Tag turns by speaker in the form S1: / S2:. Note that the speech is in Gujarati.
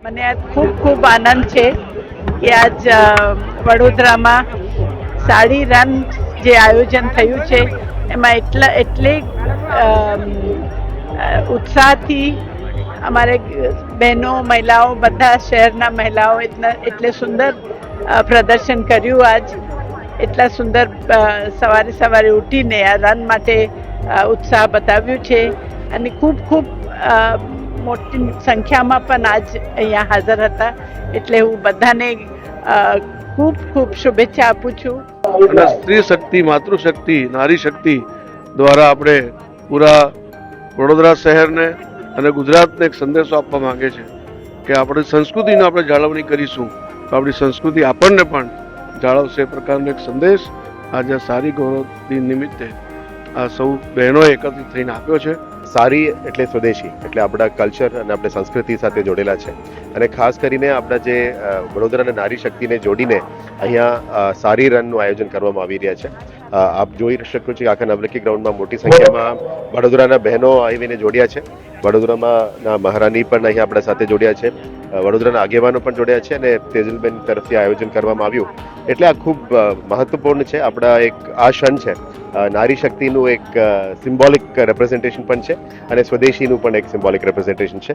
S1: મને આજ ખૂબ ખૂબ આનંદ છે કે આજ વડોદરામાં સાડી રન જે આયોજન થયું છે એમાં એટલે અમ, ઉત્સાહથી અમારે બહેનો મહિલાઓ બધા શહેરના મહિલાઓ એટલે સુંદર પ્રદર્શન કર્યું આજ એટલા સુંદર સવારે સવારે ઉઠીને આ રન માટે ઉત્સાહ બતાવ્યું છે અને ખૂબ ખૂબ મોટી સંખ્યામાં પણ આજ અહીંયા હાજર હતા એટલે હું બધાને ખૂબ ખૂબ શુભેચ્છા આપું છું.
S2: અને સ્ત્રી શક્તિ, માતૃશક્તિ, નારી શક્તિ દ્વારા આપણે પૂરા વડોદરા શહેરને અને ગુજરાતને એક સંદેશો આપવા માંગે છે કે આપણી સંસ્કૃતિની આપણે જાળવણી કરીશું તો આપણી સંસ્કૃતિ આપણને પણ જાળવશે. પ્રકારનો એક સંદેશ આજે સારી ગૌરવ દિન નિમિત્તે આ સૌ બહેનોએ એકત્રિત થઈને આપ્યો છે.
S3: સારી એટલે સ્વદેશી, એટલે આપણા કલ્ચર અને આપણી સંસ્કૃતિ સાથે જોડેલા છે અને ખાસ કરીને આપણા જે વડોદરાના નારી શક્તિને જોડીને અહીંયા સારી રનનું આયોજન કરવામાં આવી રહ્યા છે. આપ જોઈ શકો છો કે આખા નવલખી ગ્રાઉન્ડમાં મોટી સંખ્યામાં વડોદરાના બહેનો આવીને જોડ્યા છે. વડોદરામાં મહારાણી પણ અહીંયા આપણા સાથે જોડ્યા છે, વડોદરાના આગેવાનો પણ જોડ્યા છે અને તેજલબેન તરફથી આયોજન કરવામાં આવ્યું એટલે આ ખૂબ મહત્વપૂર્ણ છે. આપણા એક આ ક્ષણ છે નારી શક્તિનું એક સિમ્બોલિક રેપ્રેઝન્ટેશન પણ છે અને સ્વદેશીનું પણ એક સિમ્બોલિક રેપ્રેઝન્ટેશન છે.